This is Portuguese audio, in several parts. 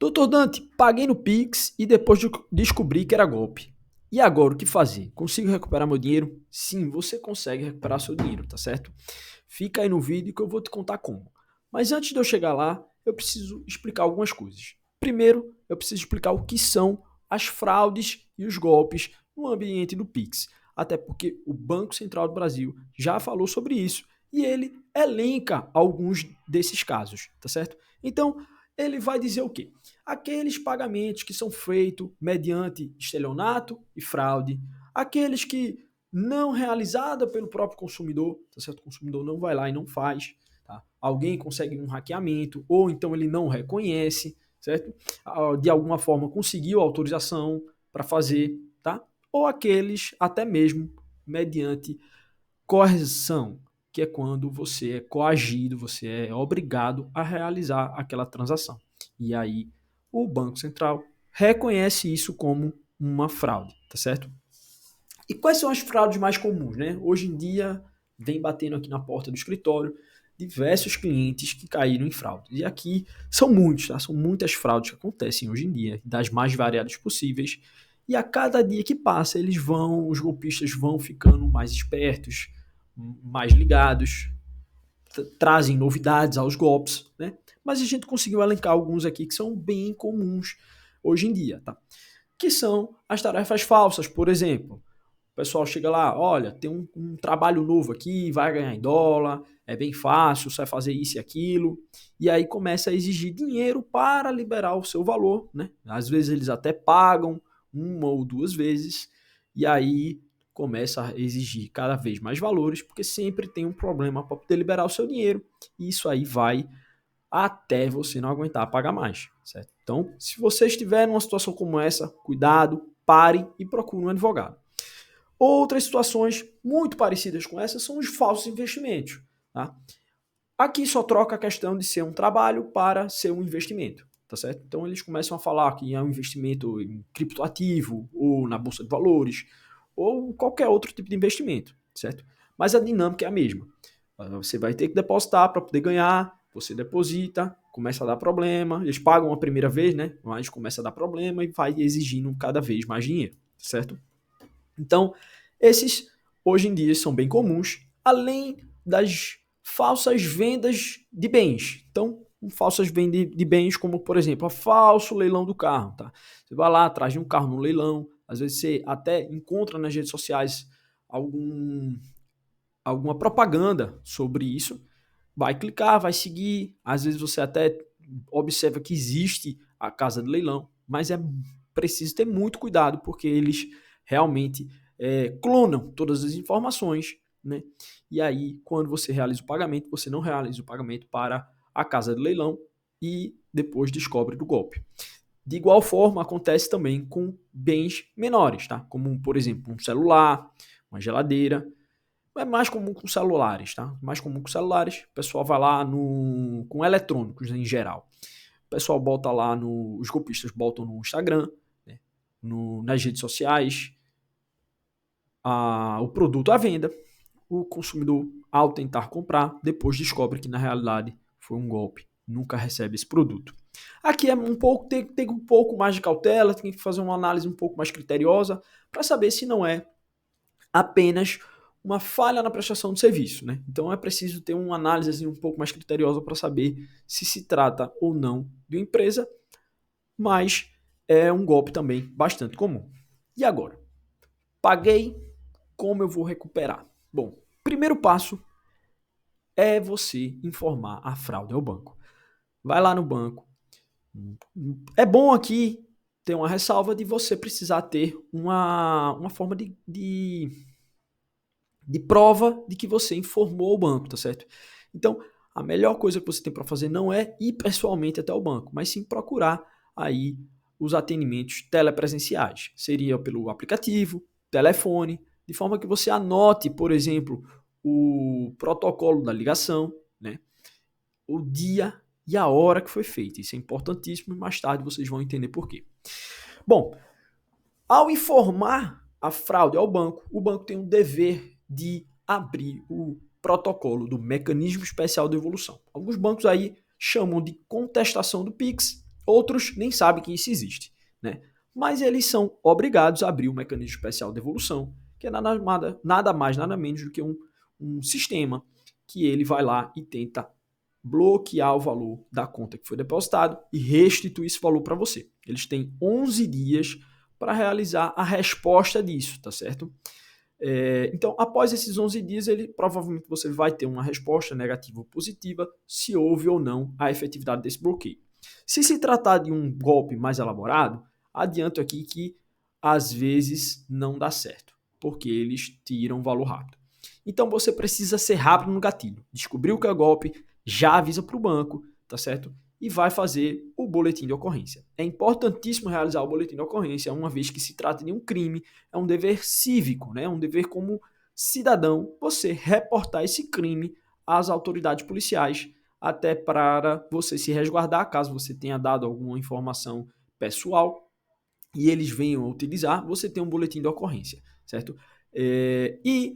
Doutor Dante, paguei no Pix e depois descobri que era golpe. E agora o que fazer? Consigo recuperar meu dinheiro? Sim, você consegue recuperar seu dinheiro, tá certo? Fica aí no vídeo que eu vou te contar como. Mas antes de eu chegar lá, eu preciso explicar algumas coisas. Primeiro, eu preciso explicar o que são as fraudes e os golpes no ambiente do Pix. Até porque o Banco Central do Brasil já falou sobre isso e ele elenca alguns desses casos, tá certo? Então, ele vai dizer o quê? Aqueles pagamentos que são feitos mediante estelionato e fraude, aqueles que não realizada pelo próprio consumidor, tá certo? O consumidor não vai lá e não faz, tá? Alguém consegue um hackeamento ou então ele não reconhece, certo? De alguma forma conseguiu autorização para fazer, tá? Ou aqueles até mesmo mediante coerção, que é quando você é coagido, você é obrigado a realizar aquela transação. E aí o Banco Central reconhece isso como uma fraude, tá certo? E quais são as fraudes mais comuns, né? Hoje em dia vem batendo aqui na porta do escritório diversos clientes que caíram em fraudes. E aqui são muitos, tá? São muitas fraudes que acontecem hoje em dia, das mais variadas possíveis. E a cada dia que passa, os golpistas vão ficando mais espertos, mais ligados, trazem novidades aos golpes, né? Mas a gente conseguiu elencar alguns aqui que são bem comuns hoje em dia, tá? Que são as tarefas falsas, por exemplo. O pessoal chega lá, olha, tem um trabalho novo aqui, vai ganhar em dólar, é bem fácil, você vai fazer isso e aquilo. E aí começa a exigir dinheiro para liberar o seu valor, né? Às vezes eles até pagam uma ou duas vezes, e aí começa a exigir cada vez mais valores, porque sempre tem um problema para poder liberar o seu dinheiro, e isso aí vai até você não aguentar pagar mais, certo? Então, se você estiver numa situação como essa, cuidado, pare e procure um advogado. Outras situações muito parecidas com essa são os falsos investimentos. Tá? Aqui só troca a questão de ser um trabalho para ser um investimento, tá certo? Então eles começam a falar que é um investimento em criptoativo, ou na bolsa de valores, ou qualquer outro tipo de investimento, certo? Mas a dinâmica é a mesma. Você vai ter que depositar para poder ganhar, você deposita, começa a dar problema, eles pagam a primeira vez, né? Mas começa a dar problema e vai exigindo cada vez mais dinheiro, certo? Então, esses hoje em dia são bem comuns, além das falsas vendas de bens. Então, falsas vendas de bens, como por exemplo, a falso leilão do carro. Tá? Você vai lá atrás de um carro no leilão, às vezes você até encontra nas redes sociais alguma propaganda sobre isso, vai clicar, vai seguir, às vezes você até observa que existe a casa de leilão, mas é preciso ter muito cuidado porque eles realmente clonam todas as informações, né? E aí, quando você realiza o pagamento, você não realiza o pagamento para a casa de leilão e depois descobre do golpe. De igual forma, acontece também com bens menores, tá? Como, por exemplo, um celular, uma geladeira. É mais comum com celulares, tá? Mais comum com celulares. O pessoal vai lá com eletrônicos em geral. O pessoal bota lá os golpistas botam no Instagram, né? Nas redes sociais, o produto à venda. O consumidor, ao tentar comprar, depois descobre que na realidade foi um golpe. Nunca recebe esse produto. Aqui é tem um pouco mais de cautela, tem que fazer uma análise um pouco mais criteriosa para saber se não é apenas uma falha na prestação do serviço, né? Então é preciso ter uma análise assim, um pouco mais criteriosa para saber se se trata ou não de uma empresa, mas é um golpe também bastante comum. E agora? Paguei, como eu vou recuperar? Bom, primeiro passo é você informar a fraude ao banco. Vai lá no banco. É bom aqui ter uma ressalva de você precisar ter uma forma de prova de que você informou o banco, tá certo? Então, a melhor coisa que você tem para fazer não é ir pessoalmente até o banco, mas sim procurar aí os atendimentos telepresenciais. Seria pelo aplicativo, telefone, de forma que você anote, por exemplo, o protocolo da ligação, né? O dia e a hora que foi feito. Isso é importantíssimo e mais tarde vocês vão entender por quê. Bom, ao informar a fraude ao banco, o banco tem o dever de abrir o protocolo do mecanismo especial de evolução. Alguns bancos aí chamam de contestação do Pix Outros nem sabem que isso existe, né? Mas eles são obrigados a abrir o mecanismo especial de devolução, que é nada mais, nada menos do que um sistema que ele vai lá e tenta bloquear o valor da conta que foi depositado e restituir esse valor para você. Eles têm 11 dias para realizar a resposta disso, tá certo? Então, após esses 11 dias, provavelmente você vai ter uma resposta negativa ou positiva se houve ou não a efetividade desse bloqueio. Se se tratar de um golpe mais elaborado, adianto aqui que às vezes não dá certo, porque eles tiram o valor rápido. Então você precisa ser rápido no gatilho. Descobriu que é golpe, já avisa para o banco, tá certo? E vai fazer o boletim de ocorrência. É importantíssimo realizar o boletim de ocorrência, uma vez que se trata de um crime, é um dever cívico, né? Um dever como cidadão, você reportar esse crime às autoridades policiais, até para você se resguardar, caso você tenha dado alguma informação pessoal e eles venham a utilizar, você tem um boletim de ocorrência, certo? E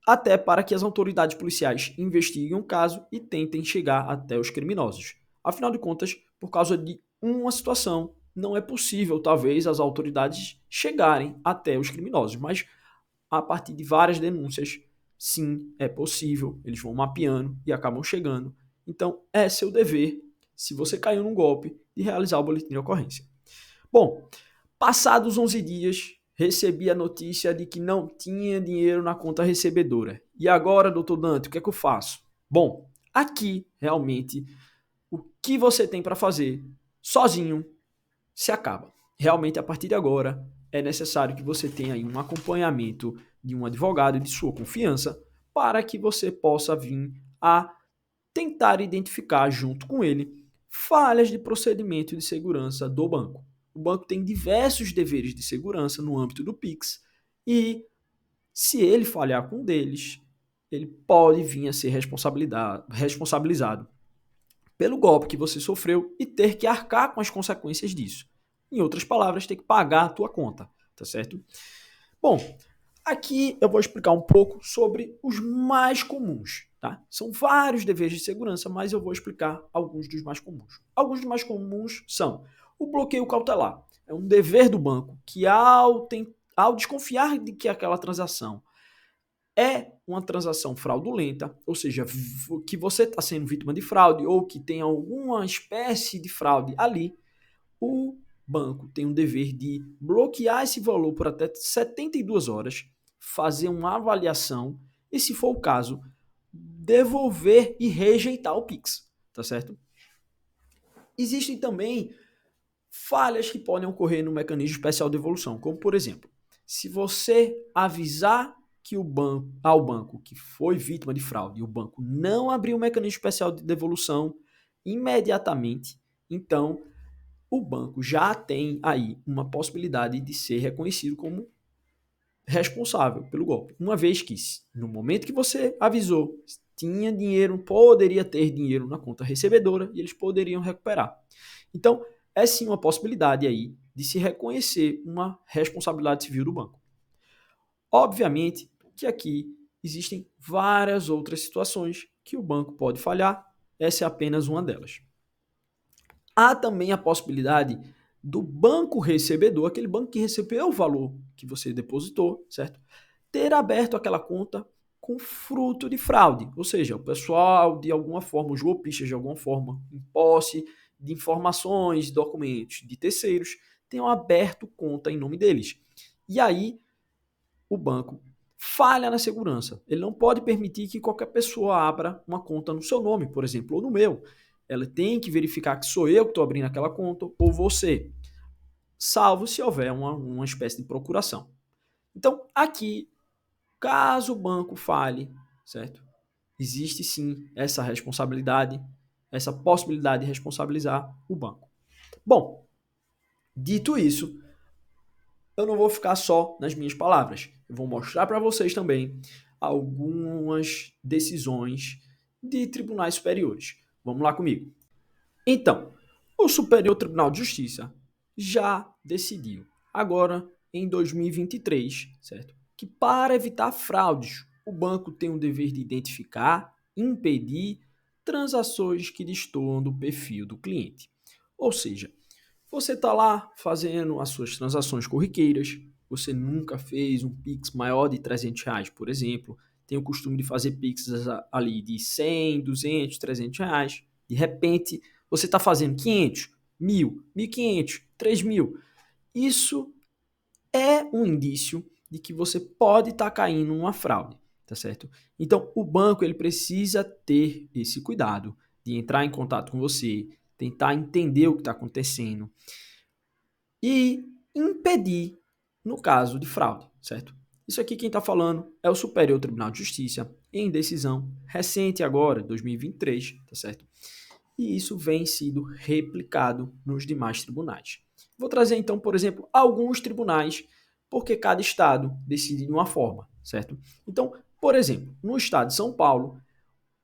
até para que as autoridades policiais investiguem o caso e tentem chegar até os criminosos. Afinal de contas, por causa de uma situação, não é possível, talvez, as autoridades chegarem até os criminosos, mas a partir de várias denúncias, sim, é possível, eles vão mapeando e acabam chegando. Então, é seu dever, se você caiu num golpe, de realizar o boletim de ocorrência. Bom, passados 11 dias, recebi a notícia de que não tinha dinheiro na conta recebedora. E agora, doutor Dante, o que é que eu faço? Bom, aqui, realmente, o que você tem para fazer sozinho se acaba. Realmente, a partir de agora, é necessário que você tenha aí um acompanhamento de um advogado de sua confiança para que você possa vir a tentar identificar junto com ele falhas de procedimento de segurança do banco. O banco tem diversos deveres de segurança no âmbito do Pix e se ele falhar com um deles, ele pode vir a ser responsabilizado pelo golpe que você sofreu e ter que arcar com as consequências disso. Em outras palavras, ter que pagar a tua conta, tá certo? Bom, aqui eu vou explicar um pouco sobre os mais comuns, tá? São vários deveres de segurança, mas eu vou explicar alguns dos mais comuns. Alguns dos mais comuns são o bloqueio cautelar. É um dever do banco que, ao desconfiar de que aquela transação é uma transação fraudulenta, ou seja, que você está sendo vítima de fraude ou que tem alguma espécie de fraude ali, o banco tem o dever de bloquear esse valor por até 72 horas, fazer uma avaliação e, se for o caso, devolver e rejeitar o Pix, tá certo? Existem também falhas que podem ocorrer no mecanismo especial de devolução, como por exemplo, se você avisar ao banco que foi vítima de fraude e o banco não abrir o mecanismo especial de devolução imediatamente, então o banco já tem aí uma possibilidade de ser reconhecido como responsável pelo golpe. Uma vez que, no momento que você avisou, tinha dinheiro, poderia ter dinheiro na conta recebedora e eles poderiam recuperar. Então, é sim uma possibilidade aí de se reconhecer uma responsabilidade civil do banco. Obviamente que aqui existem várias outras situações que o banco pode falhar, essa é apenas uma delas. Há também a possibilidade do banco recebedor, aquele banco que recebeu o valor que você depositou, certo? Ter aberto aquela conta com fruto de fraude, ou seja, o pessoal de alguma forma, os golpistas de alguma forma, em posse de informações, documentos de terceiros, tenham aberto conta em nome deles. E aí o banco falha na segurança. Ele não pode permitir que qualquer pessoa abra uma conta no seu nome, por exemplo, ou no meu. Ela tem que verificar que sou eu que estou abrindo aquela conta ou você, salvo se houver uma espécie de procuração. Então, aqui, caso o banco falhe, certo? Existe sim essa responsabilidade, essa possibilidade de responsabilizar o banco. Bom, dito isso, eu não vou ficar só nas minhas palavras. Eu vou mostrar para vocês também algumas decisões de tribunais superiores. Vamos lá comigo. Então, o Superior Tribunal de Justiça já decidiu, agora em 2023, certo? Que para evitar fraudes, o banco tem o dever de identificar, impedir transações que destoam do perfil do cliente. Ou seja, você está lá fazendo as suas transações corriqueiras, você nunca fez um Pix maior de R$ 300, por exemplo, tem o costume de fazer Pix ali de 100, 200, R$ 300. De repente, você está fazendo 500, 1.000, 1.500, 3.000. Isso é um indício de que você pode estar caindo numa fraude, tá certo? Então, o banco ele precisa ter esse cuidado de entrar em contato com você, tentar entender o que está acontecendo e impedir no caso de fraude, certo? Isso aqui quem está falando é o Superior Tribunal de Justiça em decisão recente agora, 2023, tá certo? E isso vem sido replicado nos demais tribunais. Vou trazer então, por exemplo, alguns tribunais, porque cada estado decide de uma forma, certo? Então, por exemplo, no estado de São Paulo,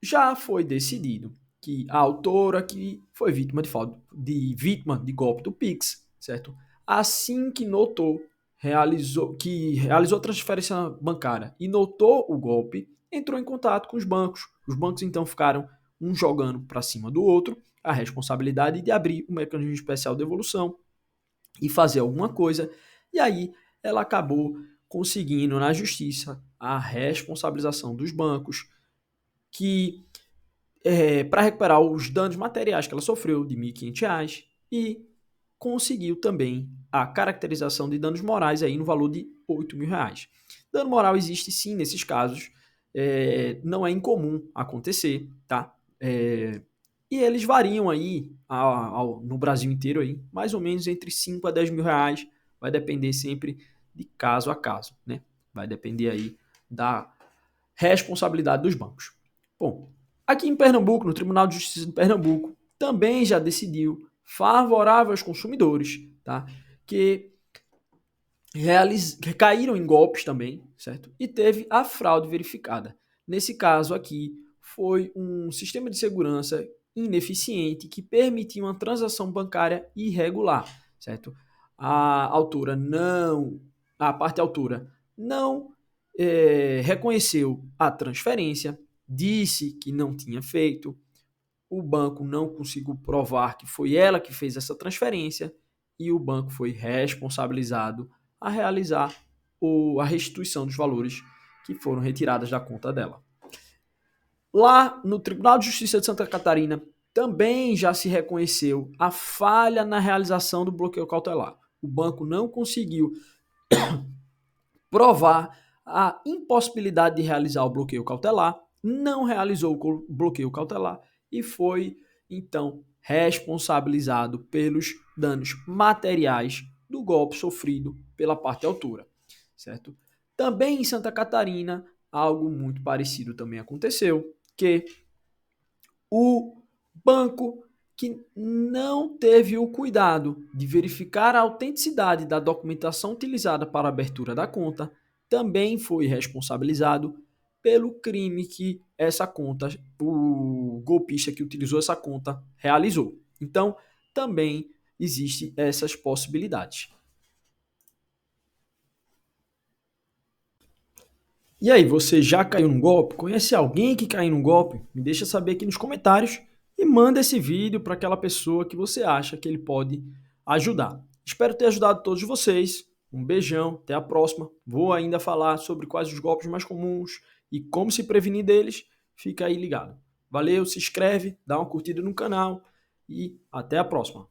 já foi decidido que a autora que foi vítima de golpe do Pix, certo? Assim que realizou a transferência bancária e notou o golpe, entrou em contato com os bancos. Os bancos então ficaram um jogando para cima do outro a responsabilidade de abrir um mecanismo especial de devolução e fazer alguma coisa. E aí ela acabou conseguindo na justiça a responsabilização dos bancos que para recuperar os danos materiais que ela sofreu de R$ 1.500 e conseguiu também a caracterização de danos morais aí no valor de R$ 8.000. Dano moral existe sim nesses casos, não é incomum acontecer, tá? E eles variam aí no Brasil inteiro aí, mais ou menos entre 5 a 10 mil reais, vai depender sempre de caso a caso, né? Vai depender aí da responsabilidade dos bancos. Bom, aqui em Pernambuco, no Tribunal de Justiça de Pernambuco, também já decidiu favorável aos consumidores, tá? Que caíram em golpes também, certo? E teve a fraude verificada. Nesse caso aqui, foi um sistema de segurança ineficiente que permitia uma transação bancária irregular, certo? A parte autora não reconheceu a transferência, disse que não tinha feito, o banco não conseguiu provar que foi ela que fez essa transferência e o banco foi responsabilizado a realizar a restituição dos valores que foram retirados da conta dela. Lá no Tribunal de Justiça de Santa Catarina também já se reconheceu a falha na realização do bloqueio cautelar. O banco não conseguiu provar a impossibilidade de realizar o bloqueio cautelar, não realizou o bloqueio cautelar e foi, então, responsabilizado pelos danos materiais do golpe sofrido pela parte autora, certo? Também em Santa Catarina, algo muito parecido também aconteceu, que o banco que não teve o cuidado de verificar a autenticidade da documentação utilizada para a abertura da conta também foi responsabilizado pelo crime que essa conta, o golpista que utilizou essa conta realizou. Então, também existem essas possibilidades. E aí, você já caiu num golpe? Conhece alguém que caiu num golpe? Me deixa saber aqui nos comentários e manda esse vídeo para aquela pessoa que você acha que ele pode ajudar. Espero ter ajudado todos vocês. Um beijão, até a próxima. Vou ainda falar sobre quais os golpes mais comuns e como se prevenir deles. Fica aí ligado. Valeu, se inscreve, dá uma curtida no canal e até a próxima.